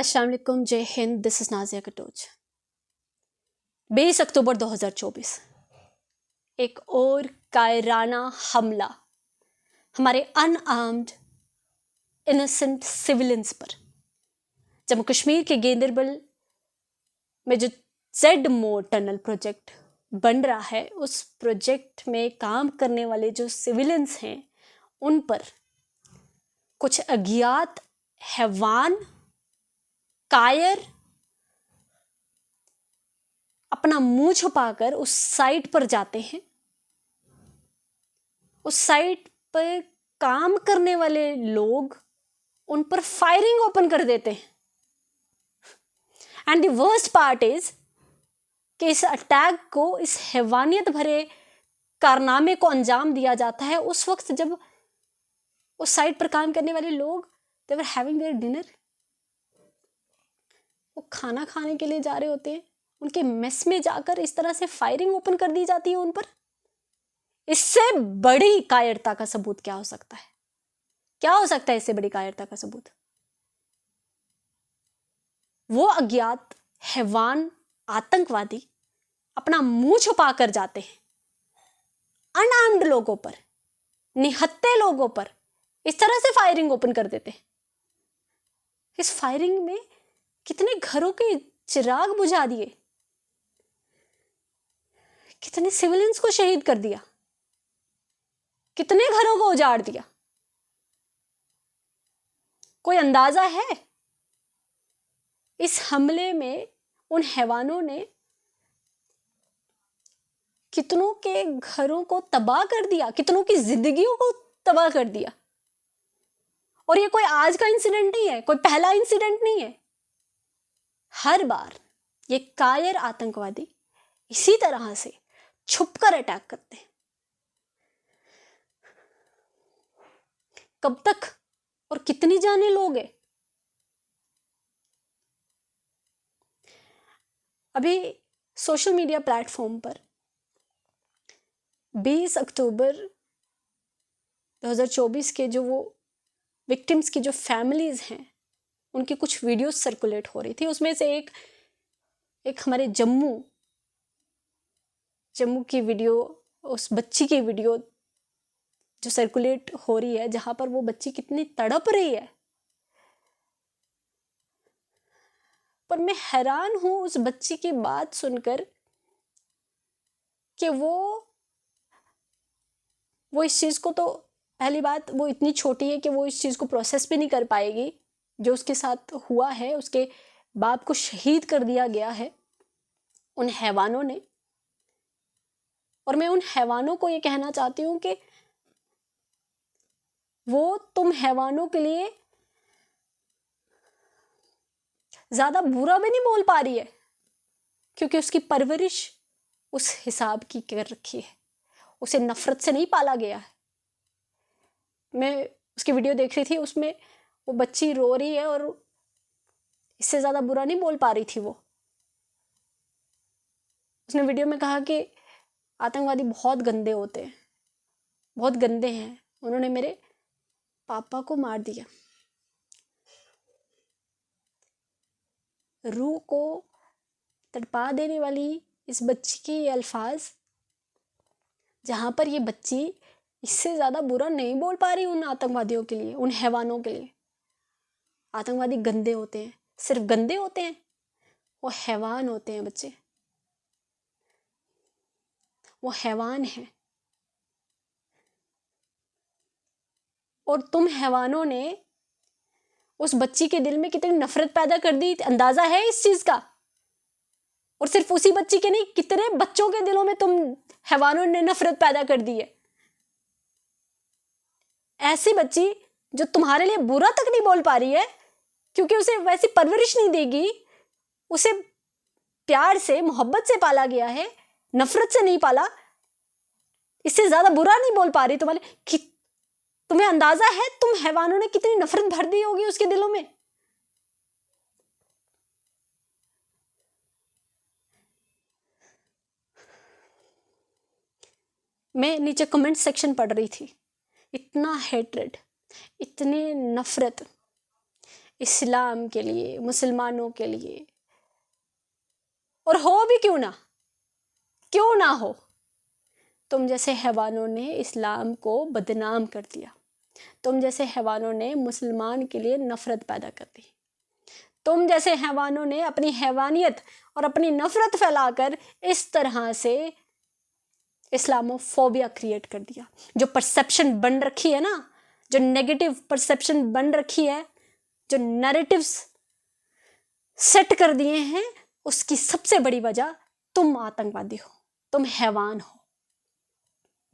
अस्सलाम वालेकुम, जय हिंद। This is Naziya Katoch. 20 October 2024 एक और कायराना हमला हमारे अनआर्म्ड इनोसेंट सिविलियंस पर। जम्मू कश्मीर के गेंदरबल में जो जेड मोड टनल प्रोजेक्ट बन रहा है, उस प्रोजेक्ट में काम करने वाले जो सिविलियंस हैं उन पर कुछ अज्ञात हैवान कायर अपना मुंह छुपाकर उस साइट पर जाते हैं। उस साइट पर काम करने वाले लोग उन पर फायरिंग ओपन कर देते हैं। And the worst part is कि इस अटैक को, इस हैवानियत भरे कारनामे को अंजाम दिया जाता है उस वक्त जब उस साइट पर काम करने वाले लोग दे वर हैविंग देयर डिनर। वो खाना खाने के लिए जा रहे होते हैं, उनके मेस में जाकर इस तरह से फायरिंग ओपन कर दी जाती है उन पर। इससे बड़ी कायरता का सबूत क्या हो सकता है? क्या हो सकता है इससे बड़ी कायरता का सबूत? वो अज्ञात हैवान आतंकवादी अपना मुंह छुपा कर जाते हैं अनआर्म्ड लोगों पर, निहत्थे लोगों पर इस तरह से फायरिंग ओपन कर देते हैं। इस फायरिंग में कितने घरों के चिराग बुझा दिए, कितने सिविलियंस को शहीद कर दिया, कितने घरों को उजाड़ दिया। कोई अंदाजा है? इस हमले में उन हैवानों ने कितनों के घरों को तबाह कर दिया, कितनों की जिंदगियों को तबाह कर दिया। और ये कोई आज का इंसिडेंट नहीं है, कोई पहला इंसिडेंट नहीं है। हर बार ये कायर आतंकवादी इसी तरह से छुपकर अटैक करते हैं। कब तक और कितनी जाने लोगे? अभी सोशल मीडिया प्लेटफॉर्म पर 20 अक्टूबर 2024 के जो वो विक्टिम्स की जो फैमिलीज हैं उनकी कुछ वीडियोस सर्कुलेट हो रही थी। उसमें से एक हमारे जम्मू की वीडियो, उस बच्ची की वीडियो जो सर्कुलेट हो रही है, जहां पर वो बच्ची कितनी तड़प रही है। पर मैं हैरान हूं उस बच्ची की बात सुनकर कि वो इस चीज को, तो पहली बात वो इतनी छोटी है कि वो इस चीज को प्रोसेस भी नहीं कर पाएगी जो उसके साथ हुआ है। उसके बाप को शहीद कर दिया गया है उन हैवानों ने। और मैं उन हैवानों को ये कहना चाहती हूं कि वो तुम हैवानों के लिए ज्यादा बुरा भी नहीं बोल पा रही है, क्योंकि उसकी परवरिश उस हिसाब की कर रखी है। उसे नफरत से नहीं पाला गया है। मैं उसकी वीडियो देख रही थी, उसमें वो बच्ची रो रही है और इससे ज्यादा बुरा नहीं बोल पा रही थी वो। उसने वीडियो में कहा कि आतंकवादी बहुत गंदे होते हैं, बहुत गंदे हैं, उन्होंने मेरे पापा को मार दिया। रूह को तड़पा देने वाली इस बच्ची के ये अल्फाज, जहां पर ये बच्ची इससे ज्यादा बुरा नहीं बोल पा रही उन आतंकवादियों के लिए, उन हैवानों के लिए। आतंकवादी गंदे होते हैं, सिर्फ गंदे होते हैं? वो हैवान होते हैं बच्चे, वो हैवान है। और तुम हैवानों ने उस बच्ची के दिल में कितनी नफरत पैदा कर दी, अंदाजा है इस चीज का? और सिर्फ उसी बच्ची के नहीं, कितने बच्चों के दिलों में तुम हैवानों ने नफरत पैदा कर दी है। ऐसी बच्ची जो तुम्हारे लिए बुरा तक नहीं बोल पा रही है, क्योंकि उसे वैसी परवरिश नहीं देगी, उसे प्यार से, मोहब्बत से पाला गया है, नफरत से नहीं पाला, इससे ज्यादा बुरा नहीं बोल पा रही तुम्हारे। तुम्हें अंदाजा है तुम हैवानों ने कितनी नफरत भर दी होगी उसके दिलों में? मैं नीचे कमेंट सेक्शन पढ़ रही थी, इतना हेट्रेड, इतनी नफरत, इस्लाम के लिए, मुसलमानों के लिए, और हो भी क्यों ना हो, तुम जैसे हैवानों ने इस्लाम को बदनाम कर दिया। तुम जैसे हैवानों ने मुसलमान के लिए नफरत पैदा कर दी। तुम जैसे हैवानों ने अपनी हैवानियत और अपनी नफरत फैलाकर इस तरह से इस्लामोफोबिया क्रिएट कर दिया। जो परसेप्शन बन रखी है ना, जो नेगेटिव परसेप्शन बन रखी है, जो नैरेटिव्स सेट कर दिए हैं, उसकी सबसे बड़ी वजह तुम आतंकवादी हो, तुम हैवान हो।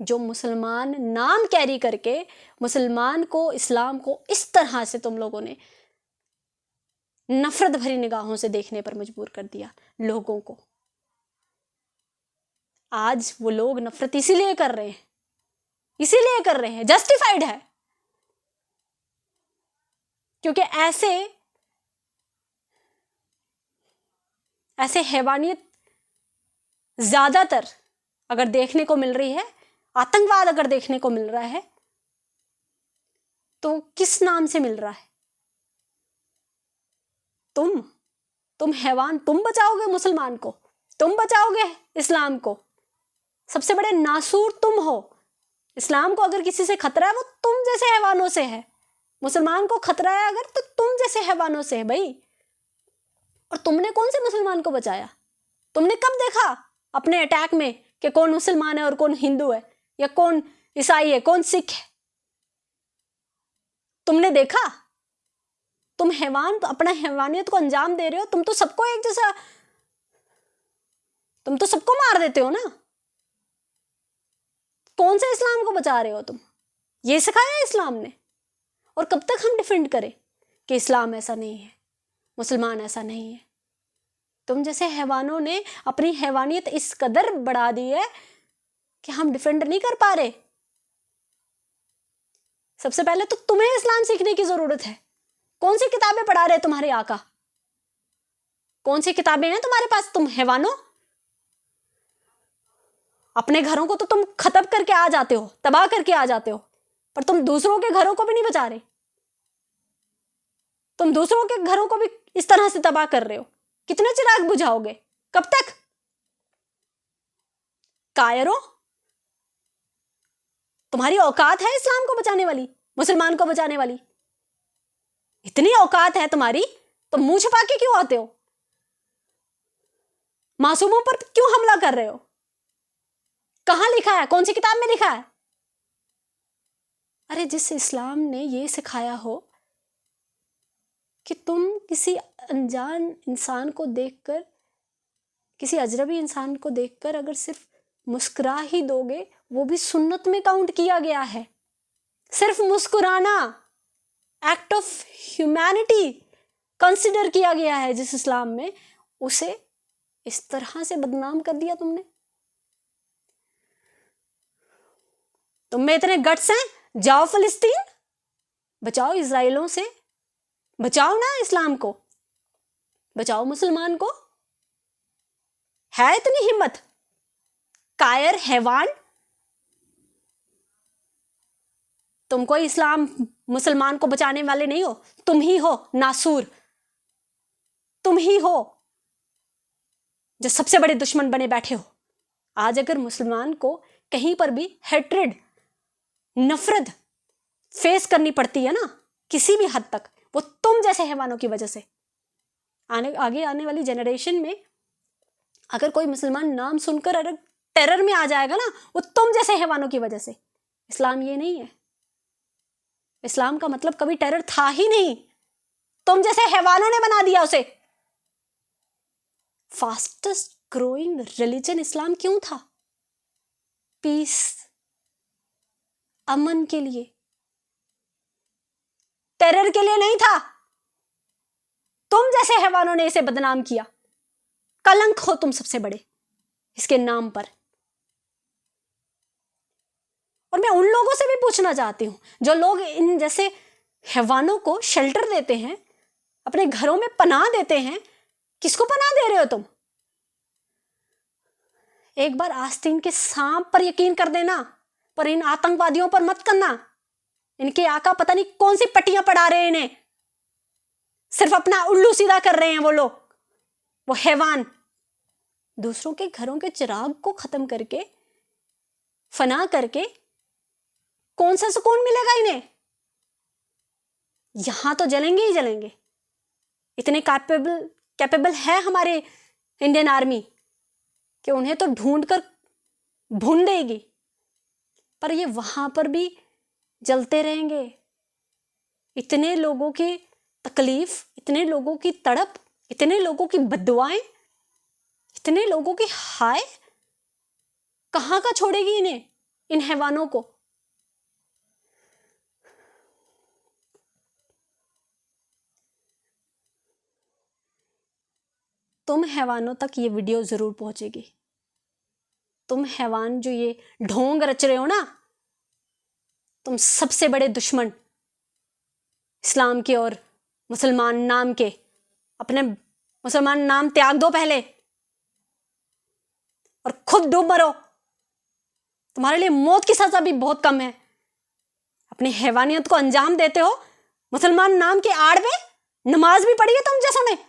जो मुसलमान नाम कैरी करके मुसलमान को, इस्लाम को इस तरह से तुम लोगों ने नफरत भरी निगाहों से देखने पर मजबूर कर दिया लोगों को। आज वो लोग नफरत इसीलिए कर रहे हैं, जस्टिफाइड है, क्योंकि ऐसे हैवानियत ज्यादातर अगर देखने को मिल रही है, आतंकवाद अगर देखने को मिल रहा है, तो किस नाम से मिल रहा है? तुम हैवान, तुम बचाओगे मुसलमान को, तुम बचाओगे इस्लाम को। सबसे बड़े नासूर तुम हो। इस्लाम को अगर किसी से खतरा है, वो तुम जैसे हैवानों से है। मुसलमान को खतरा है अगर, तो तुम जैसे हैवानों से है भाई। और तुमने कौन से मुसलमान को बचाया? तुमने कब देखा अपने अटैक में कि कौन मुसलमान है और कौन हिंदू है, या कौन ईसाई है, कौन सिख है? तुमने देखा? तुम हैवान, तो अपना हैवानियत को अंजाम दे रहे हो। तुम तो सबको एक जैसा, तुम तो सबको मार देते हो ना। कौन से इस्लाम को बचा रहे हो तुम? ये सिखाया इस्लाम ने। और कब तक हम डिफेंड करें कि इस्लाम ऐसा नहीं है, मुसलमान ऐसा नहीं है? तुम जैसे हैवानों ने अपनी हैवानियत इस कदर बढ़ा दी है कि हम डिफेंड नहीं कर पा रहे। सबसे पहले तो तुम्हें इस्लाम सीखने की जरूरत है। कौन सी किताबें पढ़ा रहे तुम्हारे आका? कौन सी किताबें हैं तुम्हारे पास? तुम हैवानों, अपने घरों को तो तुम खत्म करके आ जाते हो, तबाह करके आ जाते हो, पर तुम दूसरों के घरों को भी नहीं बचा रहे। तुम दूसरों के घरों को भी इस तरह से तबाह कर रहे हो। कितने चिराग बुझाओगे? कब तक? कायरों, तुम्हारी औकात है इस्लाम को बचाने वाली, मुसलमान को बचाने वाली? इतनी औकात है तुम्हारी तो मुंह छुपा के क्यों आते हो? मासूमों पर क्यों हमला कर रहे हो? कहां लिखा है? कौन सी किताब में लिखा है? अरे जिस इस्लाम ने ये सिखाया हो कि तुम किसी अनजान इंसान को देखकर, किसी अजनबी इंसान को देखकर अगर सिर्फ मुस्कुरा ही दोगे, वो भी सुन्नत में काउंट किया गया है। सिर्फ मुस्कुराना एक्ट ऑफ ह्यूमैनिटी कंसिडर किया गया है जिस इस्लाम में, उसे इस तरह से बदनाम कर दिया तुमने। तुम में इतने गट्स हैं, जाओ फिलिस्तीन, बचाओ इजराइलों से, बचाओ ना इस्लाम को, बचाओ मुसलमान को। है इतनी हिम्मत? कायर, हैवान, तुम कोई इस्लाम मुसलमान को बचाने वाले नहीं हो। तुम ही हो नासूर, तुम ही हो जो सबसे बड़े दुश्मन बने बैठे हो। आज अगर मुसलमान को कहीं पर भी हेट्रेड, नफरत फेस करनी पड़ती है ना, किसी भी हद तक, वो तुम जैसे हैवानों की वजह से। आगे आने वाली जनरेशन में अगर कोई मुसलमान नाम सुनकर अगर टेरर में आ जाएगा ना, वो तुम जैसे हैवानों की वजह से। इस्लाम ये नहीं है। इस्लाम का मतलब कभी टेरर था ही नहीं, तुम जैसे हैवानों ने बना दिया उसे। फास्टेस्ट ग्रोइंग रिलीजन इस्लाम क्यों था? पीस, अमन के लिए, टेरर के लिए नहीं था। तुम जैसे हैवानों ने इसे बदनाम किया। कलंक हो तुम सबसे बड़े इसके नाम पर। और मैं उन लोगों से भी पूछना चाहती हूं जो लोग इन जैसे हैवानों को शेल्टर देते हैं, अपने घरों में पनाह देते हैं। किसको पनाह दे रहे हो तुम? एक बार आस्तीन के सांप पर यकीन कर देना, पर इन आतंकवादियों पर मत करना। इनके आका पता नहीं कौन सी पट्टियां पढ़ा रहे हैं इन्हें। सिर्फ अपना उल्लू सीधा कर रहे हैं वो लोग, वो हैवान। दूसरों के घरों के चिराग को खत्म करके, फना करके कौन सा सुकून मिलेगा इन्हें? यहां तो जलेंगे ही जलेंगे। इतने कैपेबल है हमारे इंडियन आर्मी कि उन्हें तो ढूंढ कर भून देगी, पर ये वहां पर भी जलते रहेंगे। इतने लोगों की तकलीफ, इतने लोगों की तड़प, इतने लोगों की बद्दुआएं, इतने लोगों की हाय, कहां का छोड़ेगी इन्हें, इन हैवानों को? तुम हैवानों तक ये वीडियो जरूर पहुंचेगी। तुम हैवान जो ये ढोंग रच रहे हो ना, तुम सबसे बड़े दुश्मन इस्लाम के और मुसलमान नाम के, अपने मुसलमान नाम त्याग दो पहले और खुद डूब मरो। तुम्हारे लिए मौत की सजा भी बहुत कम है। अपनी हैवानियत को अंजाम देते हो मुसलमान नाम के आड़ में। नमाज भी पढ़ी है तुम जैसों ने।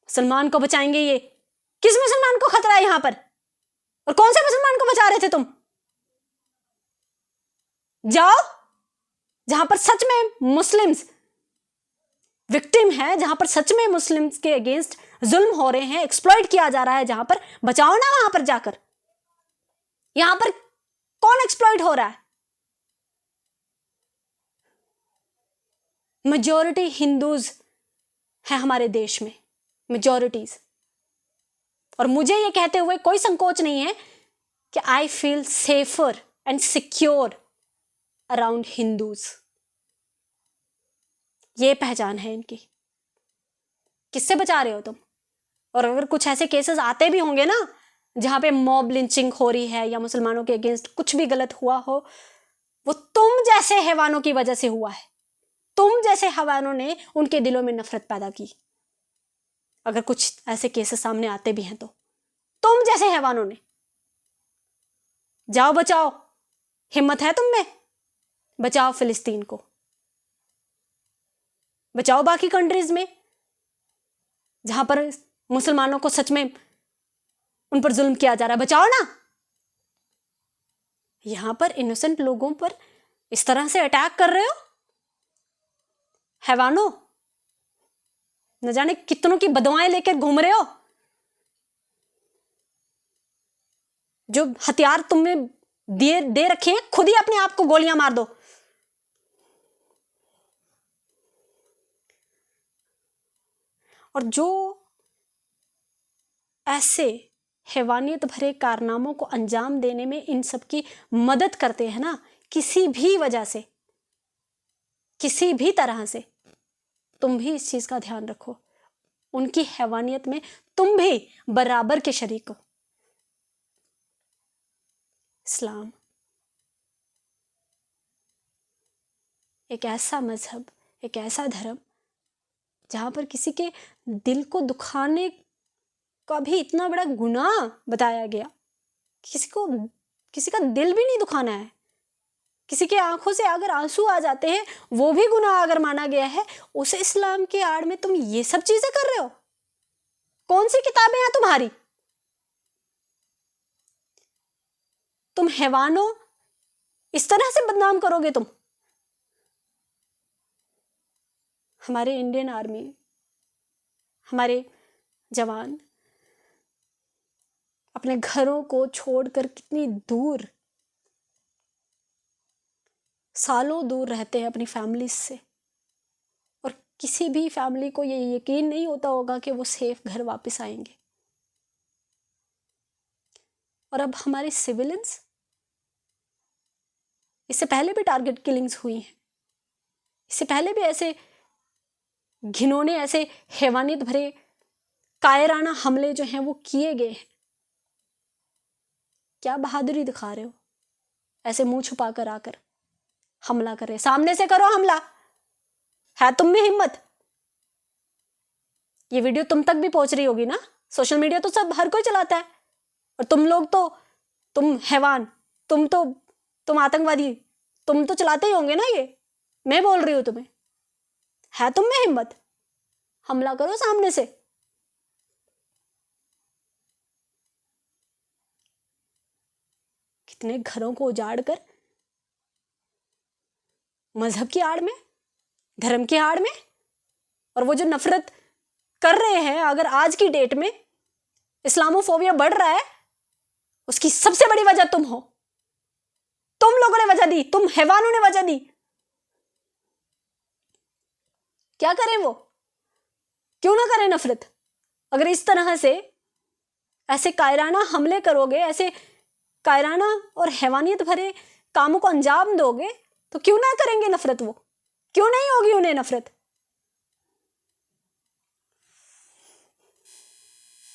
मुसलमान को बचाएंगे ये? किस मुसलमान को खतरा है यहां पर? और कौन से मुसलमान को बचा रहे थे तुम? जाओ जहां पर सच में मुस्लिम्स विक्टिम है, जहां पर सच में मुस्लिम्स के अगेंस्ट जुल्म हो रहे हैं, एक्सप्लॉइट किया जा रहा है, जहां पर बचाओ ना वहां पर जाकर। यहां पर कौन एक्सप्लॉइट हो रहा है? मेजॉरिटी हिंदूज है हमारे देश में, मेजॉरिटीज। और मुझे यह कहते हुए कोई संकोच नहीं है कि I feel safer and secure around Hindus. ये पहचान है इनकी। किससे बचा रहे हो तुम? और अगर कुछ ऐसे केसेस आते भी होंगे ना जहां पे मॉब लिंचिंग हो रही है या मुसलमानों के अगेंस्ट कुछ भी गलत हुआ हो, वो तुम जैसे हैवानों की वजह से हुआ है। तुम जैसे हैवानों ने उनके दिलों में नफरत पैदा की। अगर कुछ ऐसे केसेस सामने आते भी हैं तो तुम जैसे हैवानों ने। जाओ बचाओ, हिम्मत है तुम में, बचाओ फिलिस्तीन को, बचाओ बाकी कंट्रीज में जहां पर मुसलमानों को सच में उन पर जुल्म किया जा रहा है, बचाओ ना। यहां पर इनोसेंट लोगों पर इस तरह से अटैक कर रहे हो हैवानों। न जाने कितनों की बदवाएं लेकर घूम रहे हो। जो हथियार तुम्हें दे रखे हैं, खुद ही अपने आप को गोलियां मार दो। और जो ऐसे हैवानियत भरे कारनामों को अंजाम देने में इन सब की मदद करते हैं ना, किसी भी वजह से, किसी भी तरह से, तुम भी इस चीज का ध्यान रखो। उनकी हैवानियत में तुम भी बराबर के शरीक हो। इस्लाम एक ऐसा मजहब, एक ऐसा धर्म जहां पर किसी के दिल को दुखाने का भी इतना बड़ा गुनाह बताया गया। किसी का दिल भी नहीं दुखाना है। किसी की आंखों से अगर आंसू आ जाते हैं वो भी गुनाह अगर माना गया है, उस इस्लाम के आड़ में तुम ये सब चीजें कर रहे हो। कौन सी किताबें हैं तुम्हारी? तुम हैवानों इस तरह से बदनाम करोगे तुम? हमारे इंडियन आर्मी, हमारे जवान अपने घरों को छोड़कर कितनी दूर, सालों दूर रहते हैं अपनी फैमिली से, और किसी भी फैमिली को ये यकीन नहीं होता होगा कि वो सेफ घर वापस आएंगे। और अब हमारे सिविलियंस, इससे पहले भी टारगेट किलिंग्स हुई हैं, इससे पहले भी ऐसे घिनौने, ऐसे हैवानियत भरे कायराना हमले जो हैं वो किए गए हैं। क्या बहादुरी दिखा रहे हो ऐसे मुंह छुपा कर आकर हमला कर रहे? सामने से करो हमला, है तुम में हिम्मत? ये वीडियो तुम तक भी पहुंच रही होगी ना। सोशल मीडिया तो सब हर कोई चलाता है, और तुम लोग तो, तुम हैवान, तुम आतंकवादी, तुम तो चलाते ही होंगे ना ये। मैं बोल रही हूं तुम्हें, है तुम में हिम्मत, हमला करो सामने से। कितने घरों को उजाड़ कर, मजहब की आड़ में, धर्म की आड़ में, और वो जो नफरत कर रहे हैं, अगर आज की डेट में इस्लामोफोबिया बढ़ रहा है, उसकी सबसे बड़ी वजह तुम हो। तुम लोगों ने वजह दी, तुम हैवानों ने वजह दी। क्या करें वो, क्यों ना करें नफरत। अगर इस तरह से ऐसे कायराना हमले करोगे, ऐसे कायराना और हैवानियत भरे कामों को अंजाम दोगे, तो क्यों ना करेंगे नफरत वो, क्यों नहीं होगी उन्हें नफरत।